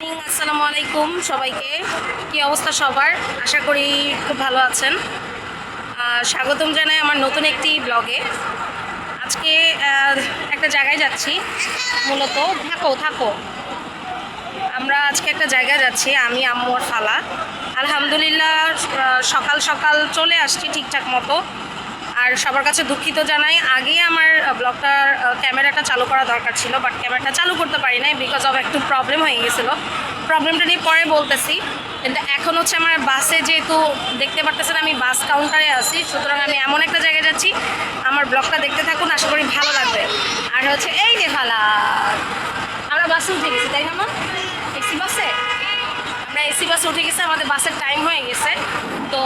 আসসালামু আলাইকুম সবাইকে। কি অবস্থা সবার? আশা করি খুব ভালো আছেন। স্বাগতম জানাই আমার নতুন একটি ব্লগে। আজকে একটা জায়গায় যাচ্ছি, মূলত থাকো থাকো আমরা আজকে একটা জায়গায় যাচ্ছি, আমি আম্মু আর ফালা। আলহামদুলিল্লাহ সকাল সকাল চলে আসছি ঠিকঠাক মতো। আর সবার কাছে দুঃখিত জানাই, আগেই আমার ব্লগটার ক্যামেরাটা চালু করা দরকার ছিল, বাট ক্যামেরাটা চালু করতে পারি নাই বিকজ অফ একটু প্রবলেম হয়ে গেছিলো। প্রবলেমটা নিয়ে পরে বলতেছি। কিন্তু এখন হচ্ছে আমার বাসে, যেহেতু দেখতে পারতেছেন আমি বাস কাউন্টারে আছি, সুতরাং আমি এমন একটা জায়গায় যাচ্ছি। আমার ব্লগটা দেখতে থাকুন, আশা করি ভালো লাগবে। আর হচ্ছে এই যে ফালা, আমরা বাসে উঠে গেছি, তাই না মা? এসি বাসে আমরা এসি বাসে উঠে গেছি, আমাদের বাসের টাইম হয়ে গেছে। তো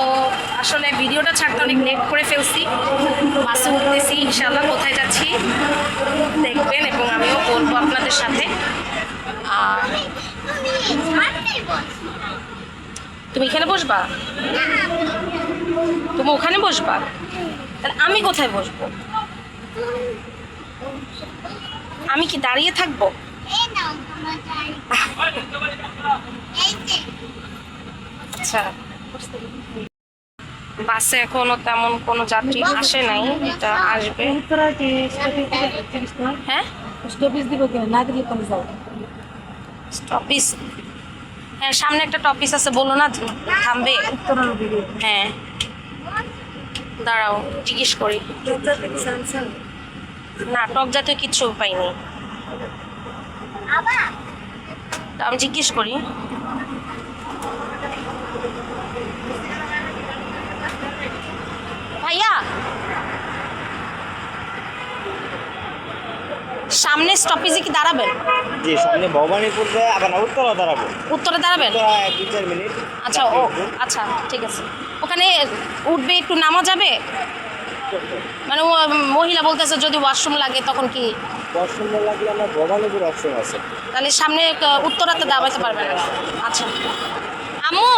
আসলে ভিডিওটা ছাড়তে অনেক লেট করে ফেলছি। বাসে উঠতেছি, ইনশাল্লাহ কোথায় যাচ্ছি দেখবেন এবং আমিও বলবো আপনাদের সাথে। তুমি এখানে বসবা? তুমি ওখানে বসবা? তাহলে আমি কোথায় বসবো? আমি কি দাঁড়িয়ে থাকবো? আচ্ছা, বাসে এখনো তেমন কোনো যাত্রী আসে নাই, এটা আসবে। হ্যাঁ, স্টপিস দিব কেন না দিলে তুমি যাও। স্টপিস? হ্যাঁ, সামনে একটা টপিস আছে, বলো না থামবে। হ্যাঁ, দাঁড়াও জিজ্ঞেস করি। না, টক জাতীয় কিচ্ছু পাইনি। তা আমি জিজ্ঞেস করি। ভাইয়া, সামনে স্টপেজে কি দাঁড়াবেন? জি, সামনে ভবানীপুর যায়, আবার না উত্তরা দাঁড়াবো। উত্তরে দাঁড়াবেন? 2-4 মিনিট। আচ্ছা, ও আচ্ছা, ঠিক আছে। ওখানে উঠবে, একটু নামা যাবে? মানে ও মহিলা বলতেছে যদি ওয়াশরুম লাগে তখন কি? ওয়াশরুম লাগলে আমরা ভবানীপুর ওয়াশরুম আছে। তাহলে সামনে উত্তরাতে দাঁড়াতে পারবেন না। আচ্ছা আম্মু,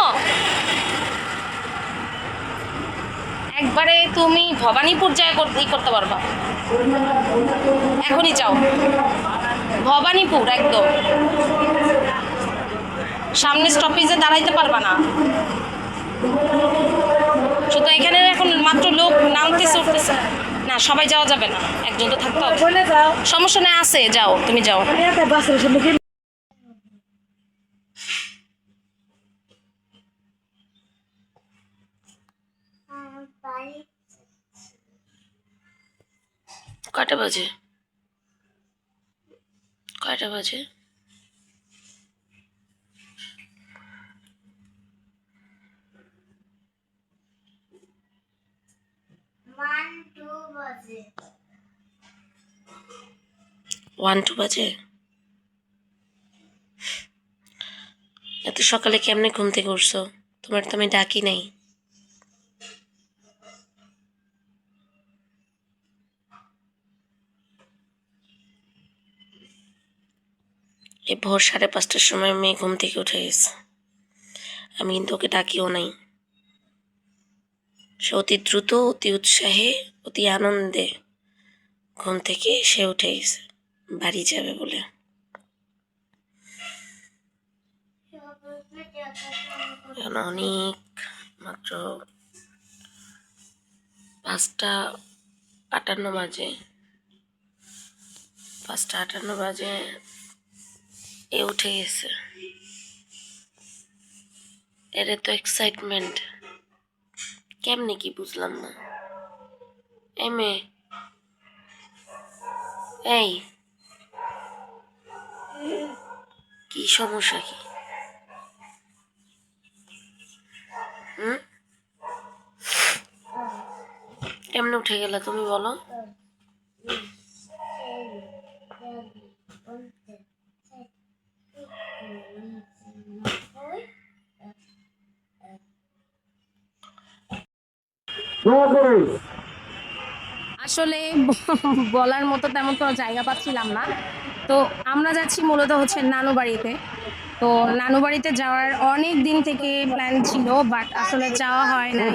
একবারে তুমি ভবানীপুর যায় করতে পারবা? এখনই যাও ভবানীপুর, একদম সামনে স্টপেজে দাঁড়াইতে পারবা না। শুধু এখানে এখন মাত্র লোক নামতেছে উঠতেছে না, সবাই যাওয়া যাবে না, একজন তো থাকতে হবে। সমস্যা নেই, আছে, যাও তুমি যাও। কয়টা বাজে? কয়টা বাজে? ওয়ান টু বাজে। এত সকালে কেমনে ঘুম থেকে উঠছো? তোমার তো আমি ডাকি নাই। এই ভোর 5:30টার সময় মেয়ে ঘুম থেকে উঠে গেছে, আমি কিন্তু ওকে ডাকিও নাই। সে অতি দ্রুত, অতি উৎসাহে, অতি আনন্দে ঘুম থেকে সে উঠে গেছে বাড়ি যাবে বলে। অনেক, মাত্র 5:58 বাজে। 5:58 বাজে এ উঠে গেছে। এর তো এক্সাইটমেন্ট কেমনে কি বুঝলাম না। এই মেয়ে, এই কি সমস্যা কি? কেমনে উঠে গেলা তুমি, বলো? আসলে বলার মতো তেমন কোনো জায়গা পাচ্ছিলাম না, তো আমরা যাচ্ছি মূলত হচ্ছে নানু বাড়িতে। তো নানু বাড়িতে যাওয়ার অনেক দিন থেকে প্ল্যান ছিল, বাট আসলে যাওয়া হয় নাই।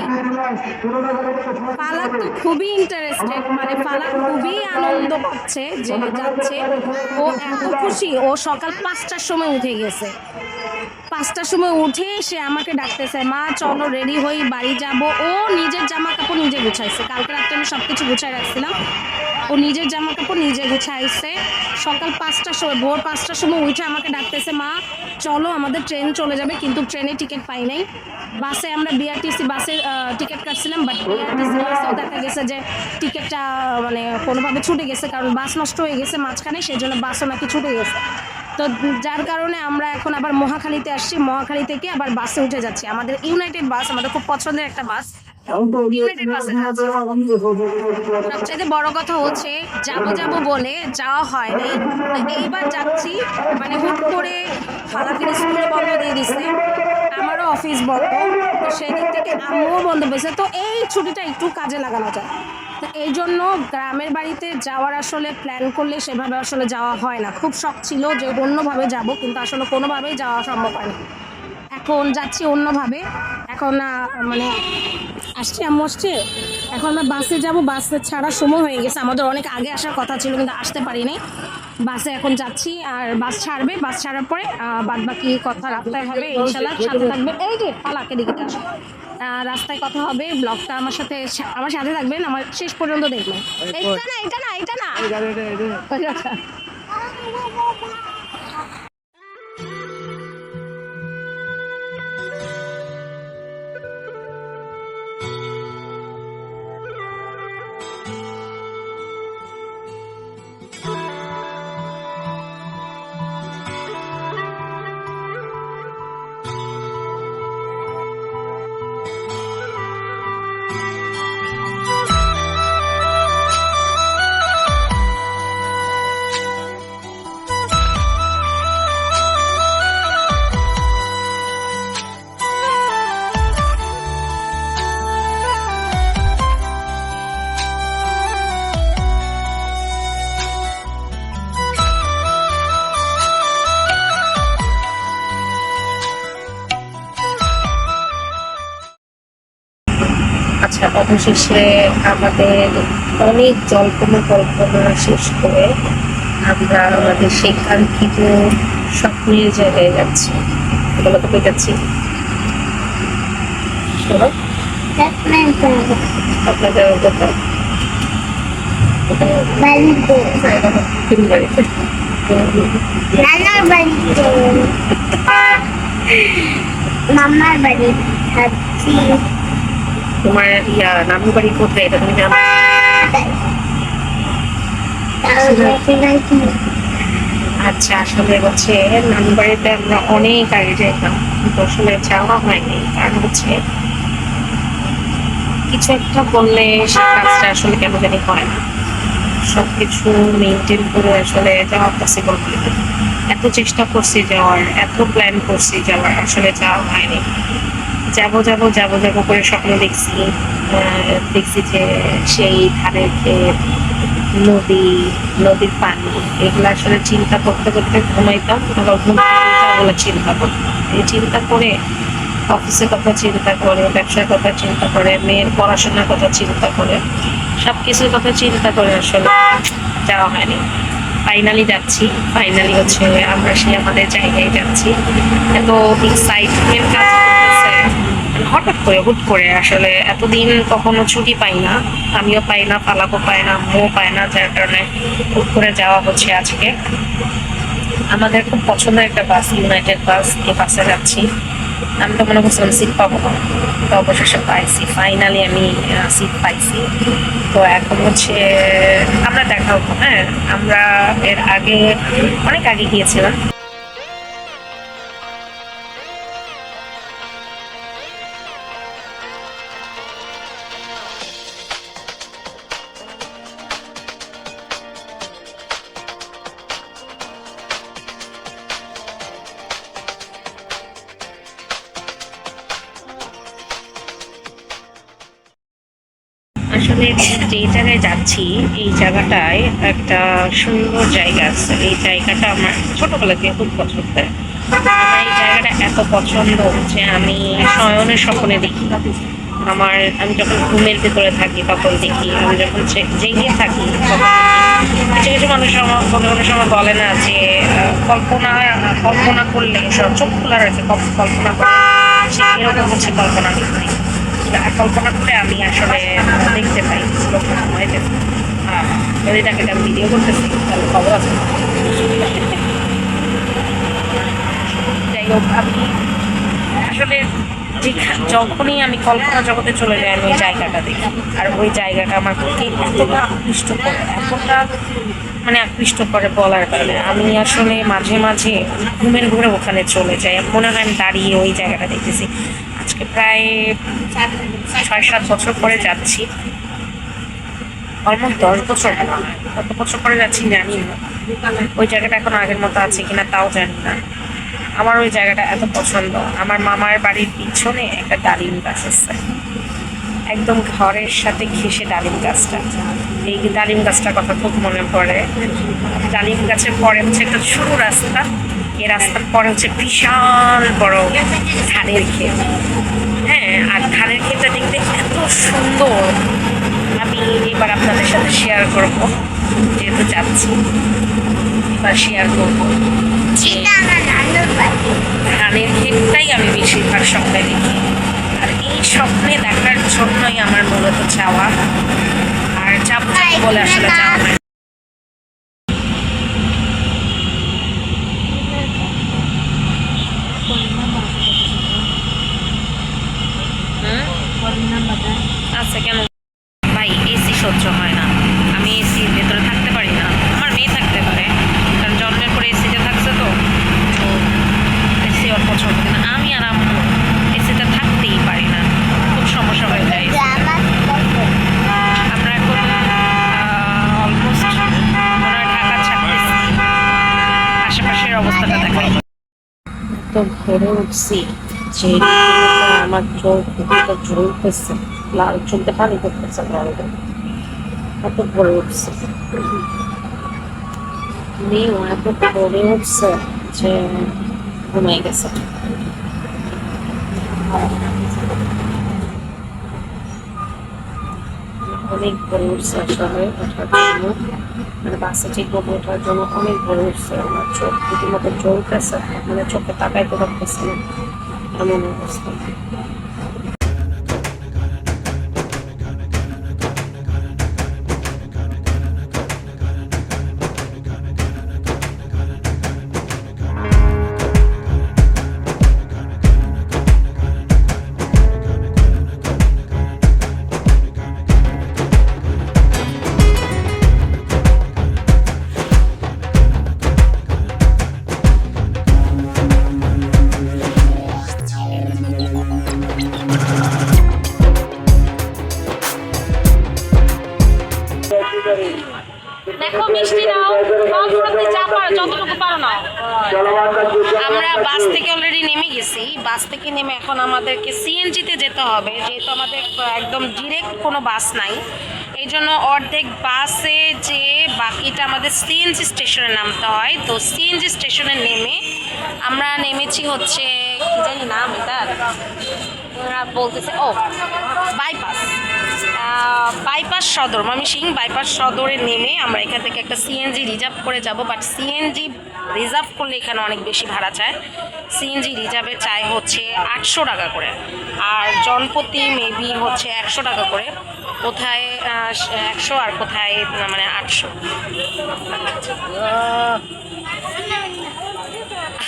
ফালাক তো খুবই ইন্টারেস্টেড, মানে ফালাক খুবই আনন্দ পাচ্ছে যে যাচ্ছে। ও এত খুশি, ও সকাল 5টার সময় উঠে গেছে। 5টার সময় উঠে সে আমাকে ডাকতেছে, মা চলো রেডি হই, বাড়ি যাব। ও নিজের জামা কাপড় নিজে গুছাইছে, কালকে রাত্রে আমি সবকিছু গুছাই রাখছিলাম। ও নিজের জামা কাপড় নিজে গুছাইছে। সকাল 5টার সময়, ভোর 5টার সময় উঠে আমাকে ডাকতেছে, মা চলো আমাদের ট্রেন চলে যাবে, কিন্তু ট্রেনে টিকিট পাই নাই। বাসে আমরা বিআরটিসি বাসে টিকিট কাটছিলাম, বাট বিআরটিসি বাসেও দেখা গেছে যে টিকিটটা মানে কোনোভাবে ছুটে গেছে, কারণ বাস নষ্ট হয়ে গেছে মাঝখানে, সেই জন্য বাসও নাকি ছুটে গেছে। তো যার কারণে আমরা এখন আবার মহাখালীতে আসছি, মহাখালী থেকে আবার বাসে উঠে যাচ্ছি। আমাদের ইউনাইটেড বাস, আমাদের খুব পছন্দের একটা বাস। ইউনাইটেড বাসে যাচ্ছি। সবচেয়ে বড় কথা হচ্ছে যাবো যাবো বলে যাওয়া হয়নি, তো এইবার যাচ্ছি। মানে হুট করে ফালাকের স্কুলে বন্ধ দিয়ে দিচ্ছে, আমারও অফিস বন্ধ, তো সেদিক থেকে আম্মুও বন্ধ পেয়েছে। তো এই ছুটিটা একটু কাজে লাগানো যায়। তো এই জন্য গ্রামের বাড়িতে যাওয়ার আসলে প্ল্যান করলে সেভাবে আসলে যাওয়া হয় না। খুব শখ ছিল যে অন্যভাবে যাব, কিন্তু আসলে কোনোভাবেই যাওয়া সম্ভব হয় না। এখন যাচ্ছি অন্যভাবে। এখন মানে আসছি, আম্মু আসছে, এখন আমরা বাসে যাব। বাসে ছাড়ার সময় হয়ে গেছে, আমাদের অনেক আগে আসার কথা ছিল কিন্তু আসতে পারিনি। বাসে এখন যাচ্ছি, আর বাস ছাড়বে, বাস ছাড়ার পরে বাদ বাকি কথা রাস্তায় হবে ইনশাল্লাহ। সাথে থাকবে, এই যে পালাকে দিকে আসো, রাস্তায় কথা হবে। ব্লগটা আমার সাথে থাকবেন, আমার শেষ পর্যন্ত দেখবেন। এটা না এটা না আচ্ছা। আচ্ছা, অবশেষে আমাদের অনেক জল্পনা কল্পনা শেষ করে আমরা আমাদের সেই কাঙ্ক্ষিত স্বপ্নের জায়গায় যাচ্ছি। বলো তো কই যাচ্ছি? শোনো, আপনার যাওয়ার কথা বাড়িতে, নানার বাড়িতে, মামার বাড়ি থাকছি। তোমার নানু বাড়ি কোথায় এটা তুমি জানো? আচ্ছা, আসলে হচ্ছে নানু বাড়িতে আমরা অনেক আগে যেতাম, কিন্তু আসলে যাওয়া হয়নি। কারণ হচ্ছে কিছু একটা বললে সে কাজটা আসলে কেন জানি হয় না। সবকিছু মেনটেন করে আসলে যাওয়া পসিবল হয় না। এত চেষ্টা করছি যাওয়ার, এত প্ল্যান করছি যাওয়ার, আসলে যাওয়া হয়নি। যাবো যাবো যাবো যাবো করে স্বপ্ন দেখছি। দেখছি যে সেই ধানের ক্ষেত, নদী, নদীর পানি, এগুলো আসলে চিন্তা করতে করতে ঘুমাইতাম, আবার ঘুমাইতে চিন্তা করতাম। এই চিন্তা করে অফিসের কথা চিন্তা করে, ব্যবসার কথা চিন্তা করে, মেয়ের পড়াশোনার কথা চিন্তা করে, সব কিছুর কথা চিন্তা করে আসলে যাওয়া হয়নি। ফাইনালি যাচ্ছি, ফাইনালি হচ্ছে আমরা সেই আমাদের জায়গায় যাচ্ছি। এত এক্সাইটমেন্ট কাজ করতেছে, হঠাৎ করে হুট করে। আসলে এতদিন কখনো ছুটি পাই না, আমিও পাই না, পালাকও পায় না, আম্মুও পায় না, যার কারণে হুট করে যাওয়া হচ্ছে আজকে। আমাদের খুব পছন্দের একটা বাস, ইউনাইটেড বাস, এই বাসে যাচ্ছি। আমি তো মনে করছিলাম সিট পাবো না, তো অবশেষে পাইছি। ফাইনালি আমি সিট পাইছি। তো এখন হচ্ছে আমরা দেখা হবো। হ্যাঁ, আমরা এর আগে অনেক আগে গিয়েছিলাম। আসলে যে জায়গায় যাচ্ছি এই জায়গাটায় একটা সুন্দর জায়গা আছে। এই জায়গাটা আমার ছোটবেলা থেকে খুব পছন্দের। আমার এত পছন্দ যে আমি শয়নের স্বপ্নে দেখি। আমি যখন ঘুমের ভিতরে থাকি তখন দেখি, আমি যখন জেগে থাকি তখন দেখি। কিছু কিছু মানুষ কোনো কোনো সময় বলে না যে কল্পনা করলে চোখ খোলা রয়েছে, কল্পনা করে সে এরকম হচ্ছে কল্পনা দেখতে। কল্পনা করে আমি আসলে দেখতে পাই যদি তাকে আমি ভিডিও করতেছি তাহলে খবর আছে। যাই হোক, আমি আসলে যখনই আমি কল্পনা জগতে চলে যাই আমি ওই জায়গাটা দেখি, আর ওই জায়গাটা আমার এতটা আকৃষ্ট করে, এতটা মানে আকৃষ্ট করে বলার কারণে আমি আসলে মাঝে মাঝে ঘুমের ঘুরে ওখানে চলে যাই। মনে হয় আমি দাঁড়িয়ে ওই জায়গাটা দেখতেছি। আজকে প্রায় 6-7 বছর পরে যাচ্ছি, অলমোস্ট 10 বছর, কত বছর পরে যাচ্ছি জানি না। ওই জায়গাটা এখন আগের মতো আছে কিনা তাও জানি না। আমার ওই জায়গাটা এত পছন্দ। আমার মামার বাড়ির পিছনে একটা ডালিম গাছ আছে, একদম ঘরের সাথে ঘেঁষে ডালিম গাছটা। এই ডালিম গাছটার কথা খুব মনে পড়ে। ডালিম গাছের পরে হচ্ছে একটা সরু রাস্তা, এই রাস্তার পরে হচ্ছে বিশাল বড় ধানের ক্ষেত। হ্যাঁ, আর ধানের ক্ষেতটা দেখতে এত সুন্দর। আমি এবার আপনাদের সাথে শেয়ার করব, যেহেতু যাচ্ছি এবার শেয়ার করবো যে ধানের ক্ষেতটাই আমি বেশিরভাগ স্বপ্নে দেখি। আর এই স্বপ্নে দেখার জন্যই আমার মূলত চাওয়া, আর যাবো বলে আসলে যাওয়া হয়। আচ্ছা, কেন ভাই এসি সহ্য হয় না? আমি এসির ভেতরে থাকতে পারি না। আমার মেয়ে থাকতে পারে, কারণ জন্মের পরে এসিতে থাকছে তো এসি ওর পছন্দ না। আমি আর আম্মু এসিতে থাকতেই পারি না, খুব সমস্যা হয়ে যায়। আমরা এখন অলমোস্ট মনে হয় ঢাকা ছাড়তেছি, আশেপাশের অবস্থাটা দেখাই। তো ভোরে উঠছি যে আমার চোখ জ্বলতেছে, লাল চোখে পানি করতেছে, এত ভোরে উঠছে। মেয়েও এত ভোরে উঠছে যে ঘুমাই গেছে। অনেক ভোরে উঠছে আসলে ওঠার জন্য, মানে বাসে ঠিক মতো ওঠার জন্য অনেক ভোরে উঠছে। আমার চোখ রীতিমতো জ্বলতেছে, মানে চোখে তাকাইতে পারতেছে না, এমন অবস্থা। দেখো মিষ্টি নাও, যা পারো যতটুকু পারো নাও। আমরা বাস থেকে অলরেডি নেমে গেছি। বাস থেকে নেমে এখন আমাদেরকে সিএনজিতে যেতে হবে, যেহেতু আমাদের একদম ডিরেক্ট কোনো বাস নাই। এই জন্য অর্ধেক বাসে যে বাকিটা আমাদের সিএনজি স্টেশনে নামতে হয়। তো সিএনজি স্টেশনে নেমে আমরা নেমেছি হচ্ছে কি জানি নাম এটার, ওরা বলতেছে ও বাইপাস সদর, ময়মনসিংহ বাইপাস সদরে নেমে আমরা এখান থেকে একটা সিএনজি রিজার্ভ করে যাব। বাট সিএনজি রিজার্ভ করলে এখানে অনেক বেশি ভাড়া চায়। সিএনজি রিজার্ভের চাই হচ্ছে 800 টাকা করে, আর জনপ্রতি মেবি হচ্ছে 100 টাকা করে। কোথায় 100 আর কোথায় মানে 800।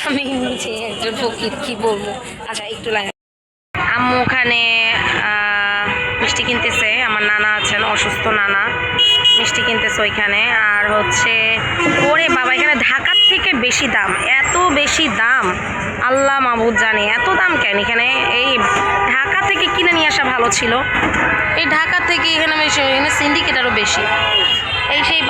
আমি নিজে একজন ফকির, কি বলবো। আচ্ছা একটু লাইন। আম্মু ওখানে মিষ্টি কিনতেছে, আমার নানা আছেন, অসুস্থ নানা, মিষ্টি কিনতেছে ওইখানে। আর হচ্ছে ওরে বাবা, এখানে ঢাকার থেকে বেশি দাম, এত বেশি দাম, আল্লাহ মাবুদ জানে এত দাম কেন এখানে। এই ঢাকা থেকে কিনে নিয়ে আসা ভালো ছিল। এই ঢাকা থেকে এখানে সিন্ডিকেট আরও বেশি। এই সেই